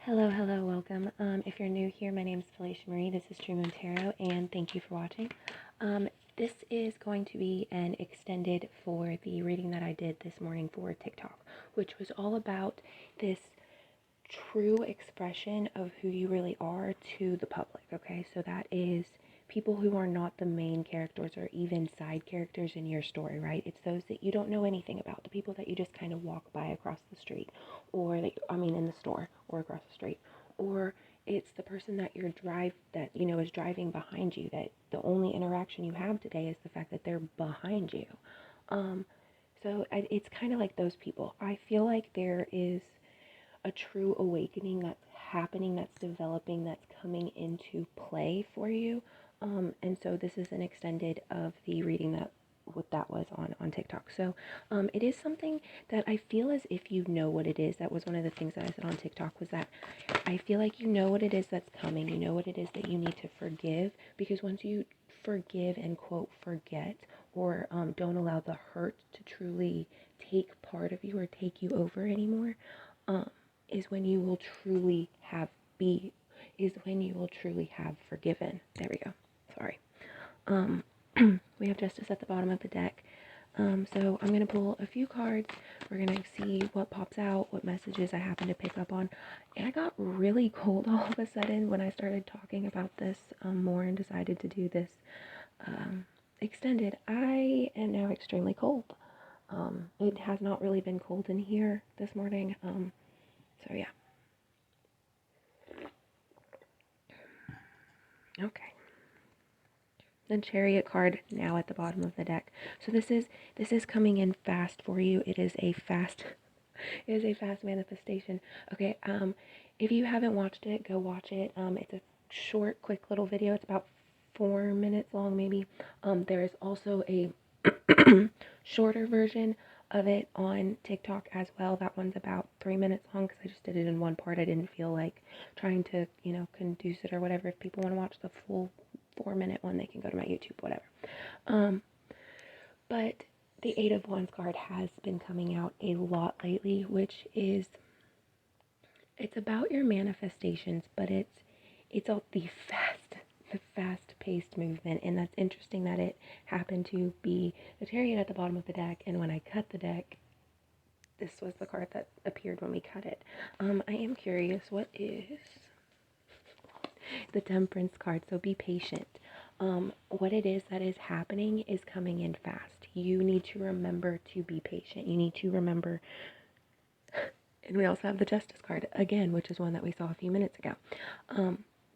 Hello, hello, welcome. If you're new here, my name is FeleciaMarie. This is True Moon Tarot, and thank you for watching. This is going to be an extended for the reading that I did this morning for TikTok, which was all about this true expression of who you really are to the public, okay? So that is people who are not the main characters or even side characters in your story, right? It's those that you don't know anything about, the people that you just kind of walk by across the street, or in the store or across the street, or it's the person that is driving behind you, that the only interaction you have today is the fact that they're behind you. It's kind of like those people. I feel like there is a true awakening that's happening, that's developing, that's coming into play for you. And so this is an extended of the reading that was on TikTok. So it is something that I feel as if you know what it is. That was one of the things that I said on TikTok, was that I feel like you know what it is that's coming. You know what it is that you need to forgive, because once you forgive and quote forget, or don't allow the hurt to truly take part of you or take you over anymore, is when you will truly have forgiven. There we go. Sorry. We have Justice at the bottom of the deck. So I'm going to pull a few cards. We're going to see what pops out, what messages I happen to pick up on. And I got really cold all of a sudden when I started talking about this more and decided to do this extended. I am now extremely cold. It has not really been cold in here this morning. So yeah. Okay. The Chariot card now at the bottom of the deck. So this is coming in fast for you. It is a fast manifestation. Okay, if you haven't watched it, go watch it. It's a short, quick little video. It's about 4 minutes long, maybe. There is also a shorter version of it on TikTok as well. That one's about 3 minutes long because I just did it in one part. I didn't feel like trying to, conduce it or whatever. If people want to watch the full 4-minute one, they can go to my YouTube, whatever. But the Eight of Wands card has been coming out a lot lately, which is, it's about your manifestations, but it's all the fast-paced movement. And that's interesting that it happened to be the Chariot at the bottom of the deck, and when I cut the deck, this was the card that appeared when we cut it. I am curious, what is the Temperance card? So be patient. What it is that is happening is coming in fast. You need to remember to be patient. You need to remember. And we also have the Justice card again, which is one that we saw a few minutes ago.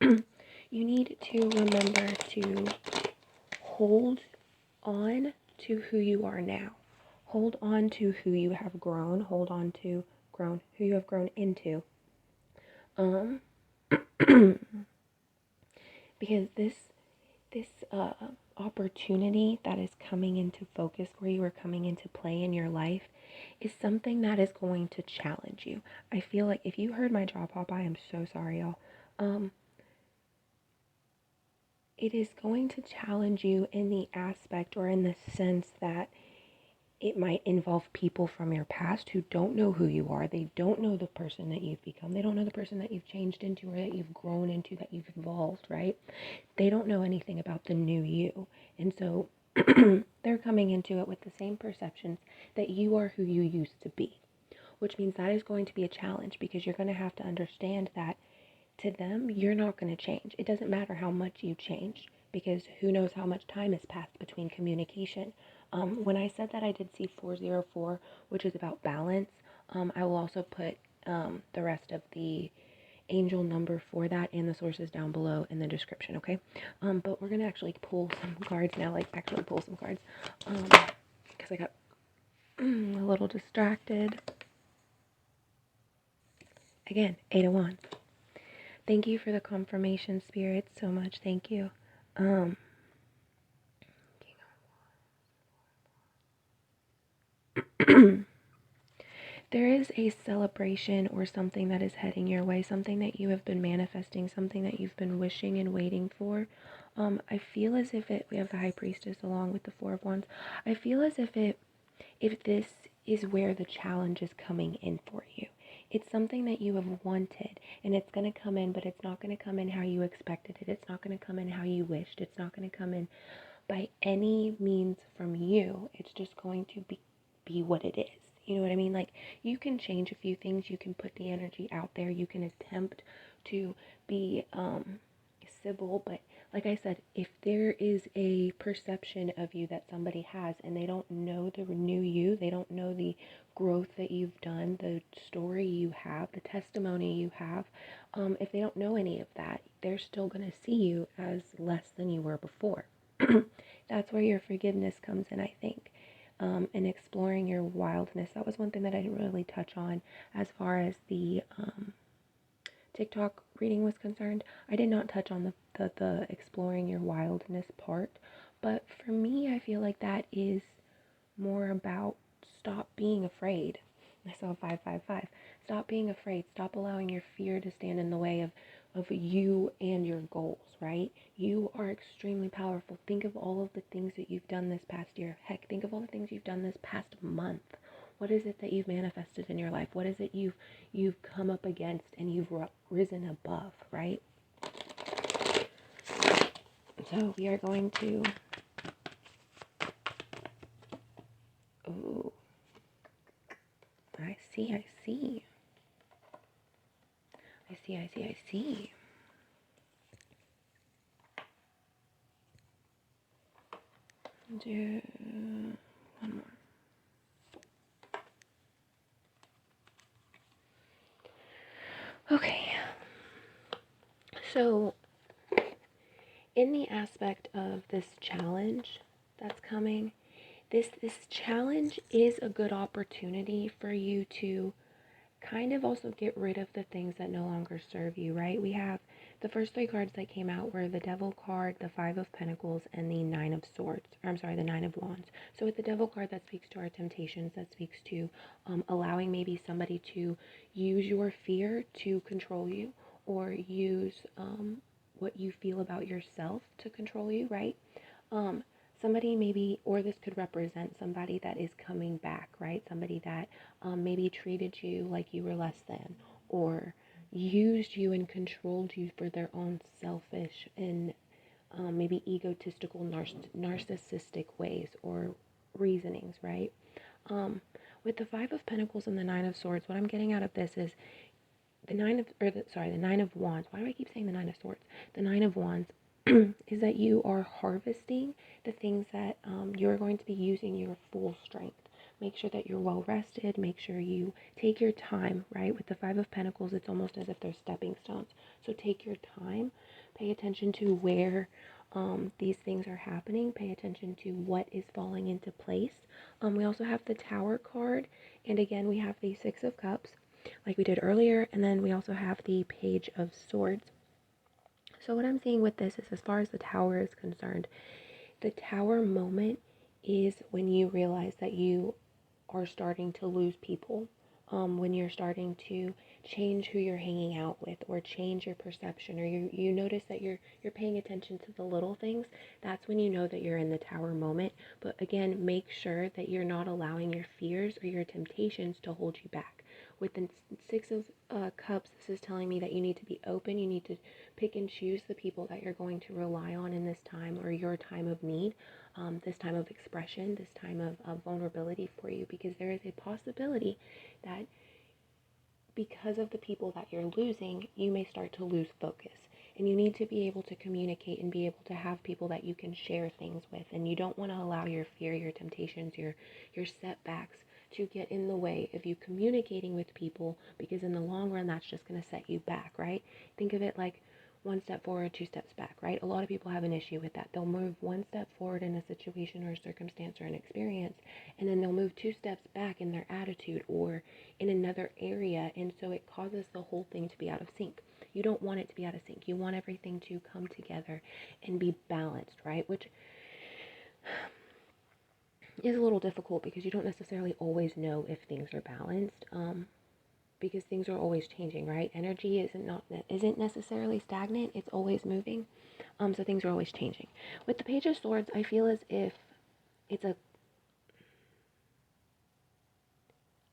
You need to remember to hold on to who you are now. Hold on to who you have grown. Hold on to who you have grown into. Because this opportunity that is coming into focus for you, or coming into play in your life, is something that is going to challenge you. I feel like if you heard my jaw pop, I am so sorry, y'all. It is going to challenge you in the aspect, or in the sense, that it might involve people from your past who don't know who you are. They don't know the person that you've become. They don't know the person that you've changed into, or that you've grown into, that you've evolved, right? They don't know anything about the new you. And so they're coming into it with the same perceptions that you are who you used to be, which means that is going to be a challenge, because you're going to have to understand that to them, you're not going to change. It doesn't matter how much you changed, because who knows how much time has passed between communication. When I said that I did see 404, which is about balance, I will also put the rest of the angel number for that and the sources down below in the description, okay? But we're going to actually pull some cards now, because I got a little distracted. Again, 8 of Wands. Thank you for the confirmation, Spirit, so much. Thank you. There is a celebration or something that is heading your way, something that you have been manifesting, something that you've been wishing and waiting for. I feel as if we have the High Priestess along with the Four of Wands. I feel as if this is where the challenge is coming in for you. It's something that you have wanted, and it's going to come in, but it's not going to come in how you expected it. It's not going to come in how you wished. It's not going to come in by any means from you. It's just going to be what it is. You know what I mean? Like, you can change a few things. You can put the energy out there. You can attempt to be civil, but like I said, if there is a perception of you that somebody has and they don't know the new you, they don't know the growth that you've done, the story you have, the testimony you have, if they don't know any of that, they're still going to see you as less than you were before. That's where your forgiveness comes in, I think. And exploring your wildness. That was one thing that I didn't really touch on as far as the TikTok reading was concerned. I did not touch on the exploring your wildness part, but for me, I feel like that is more about stop being afraid. I saw 555. Stop being afraid. Stop allowing your fear to stand in the way of you and your goals, right? You are extremely powerful. Think of all of the things that you've done this past year. Heck, think of all the things you've done this past month. What is it that you've manifested in your life? What is it you've come up against and you've risen above, right? So we are going to, oh, I see. I see. Do one more. Okay. So, in the aspect of this challenge that's coming, this challenge is a good opportunity for you to kind of also get rid of the things that no longer serve you, right? We have the first three cards that came out were the Devil card, the Five of Pentacles, and the Nine of Swords. Or, I'm sorry, the Nine of Wands. So with the Devil card, that speaks to our temptations, that speaks to allowing maybe somebody to use your fear to control you, or use what you feel about yourself to control you, right? Somebody maybe, or this could represent somebody that is coming back, right? Somebody that maybe treated you like you were less than, or used you and controlled you for their own selfish and maybe egotistical, narcissistic ways or reasonings, right? With the Five of Pentacles and the Nine of Swords, what I'm getting out of this is the Nine of Wands. Why do I keep saying the Nine of Swords? The Nine of Wands is that you are harvesting the things that you're going to be using your full strength. Make sure that you're well rested. Make sure you take your time, right? With the Five of Pentacles, it's almost as if they're stepping stones. So take your time. Pay attention to where these things are happening. Pay attention to what is falling into place. We also have the Tower card. And again, we have the Six of Cups, like we did earlier. And then we also have the Page of Swords. So what I'm seeing with this is, as far as the Tower is concerned, the Tower moment is when you realize that you are starting to lose people, when you're starting to change who you're hanging out with, or change your perception, or you notice that you're paying attention to the little things. That's when you know that you're in the Tower moment. But again, make sure that you're not allowing your fears or your temptations to hold you back. With the Six of Cups, this is telling me that you need to be open. You need to pick and choose the people that you're going to rely on in this time, or your time of need, this time of expression, this time of vulnerability for you, because there is a possibility that because of the people that you're losing, you may start to lose focus. And you need to be able to communicate and be able to have people that you can share things with. And you don't want to allow your fear, your temptations, your setbacks to get in the way of you communicating with people, because in the long run, that's just going to set you back, right? Think of it like one step forward, two steps back, right? A lot of people have an issue with that. They'll move one step forward in a situation or a circumstance or an experience, and then they'll move two steps back in their attitude or in another area, and so it causes the whole thing to be out of sync. You don't want it to be out of sync. You want everything to come together and be balanced, right? Which is a little difficult because you don't necessarily always know if things are balanced, because things are always changing, right? Energy isn't necessarily stagnant. It's always moving. So things are always changing. With the Page of Swords, I feel as if it's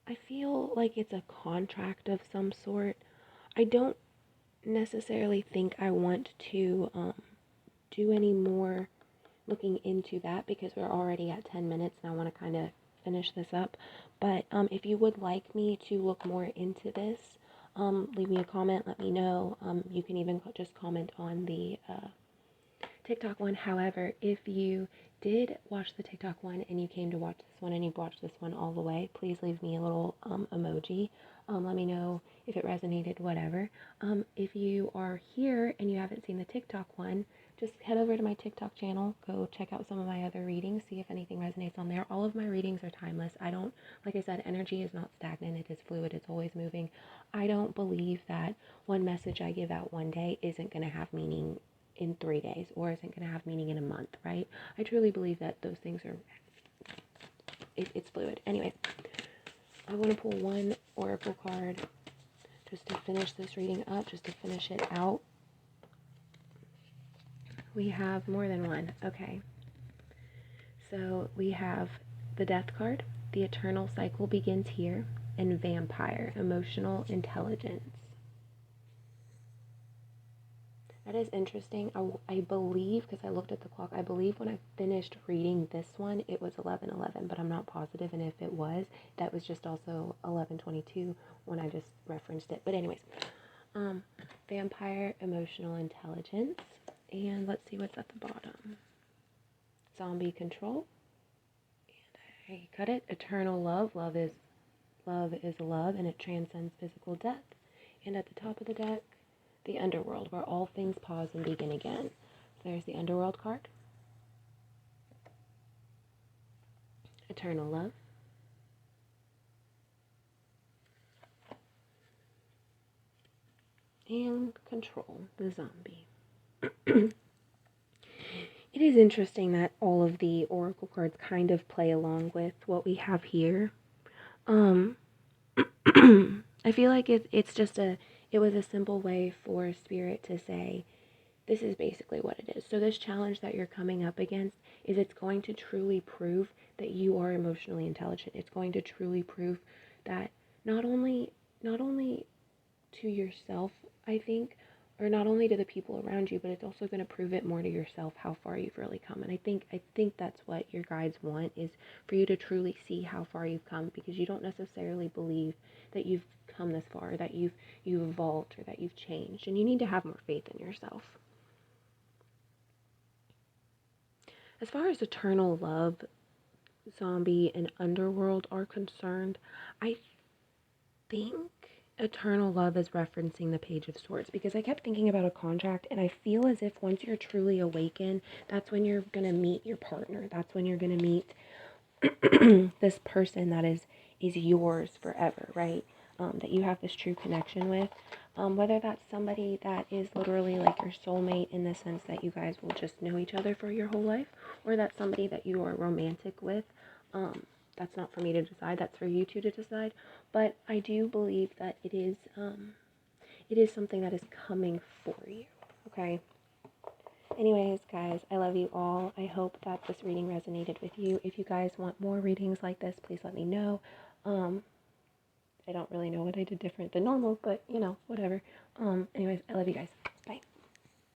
I feel like it's a contract of some sort. I don't necessarily think I want to do any more looking into that because we're already at 10 minutes and I want to kind of finish this up. But if you would like me to look more into this, leave me a comment, let me know. You can even just comment on the TikTok one. However, if you did watch the TikTok one and you came to watch this one and you watched this one all the way, please leave me a little emoji. Let me know if it resonated, whatever. If you are here and you haven't seen the TikTok one, just head over to my TikTok channel, go check out some of my other readings, see if anything resonates on there. All of my readings are timeless. Like I said, energy is not stagnant, it is fluid, it's always moving. I don't believe that one message I give out one day isn't going to have meaning in 3 days or isn't going to have meaning in a month, right? I truly believe that those things are, it's fluid. Anyways, I want to pull one oracle card just to finish this reading up, just to finish it out. We have more than one. Okay. So we have the Death card, the eternal cycle begins here, and Vampire, emotional intelligence. That is interesting. I believe, because I looked at the clock, I believe when I finished reading this one, it was 11:11, but I'm not positive. And if it was, that was just also 11:22 when I just referenced it. But anyways, Vampire, emotional intelligence. And let's see what's at the bottom. Zombie control. And I cut it. Eternal love. Love is love, and it transcends physical death. And at the top of the deck, the underworld, where all things pause and begin again. So there's the underworld card. Eternal love. And control, the zombie. It is interesting that all of the oracle cards kind of play along with what we have here. I feel like it's just it was a simple way for Spirit to say, this is basically what it is. So this challenge that you're coming up against is it's going to truly prove that you are emotionally intelligent. It's going to truly prove that not only to yourself, I think, or not only to the people around you, but it's also going to prove it more to yourself how far you've really come. And I think that's what your guides want, is for you to truly see how far you've come, because you don't necessarily believe that you've come this far, that you've evolved, or that you've changed, and you need to have more faith in yourself. As far as eternal love, zombie, and underworld are concerned, I think eternal love is referencing the Page of Swords, because I kept thinking about a contract, and I feel as if once you're truly awakened, that's when you're going to meet your partner. That's when you're going to meet this person that is yours forever, right? That you have this true connection with. Whether that's somebody that is literally like your soulmate in the sense that you guys will just know each other for your whole life, or that's somebody that you are romantic with. That's not for me to decide. That's for you two to decide. But I do believe that it is something that is coming for you. Okay. Anyways, guys, I love you all. I hope that this reading resonated with you. If you guys want more readings like this, please let me know. I don't really know what I did different than normal, but whatever. Anyways, I love you guys.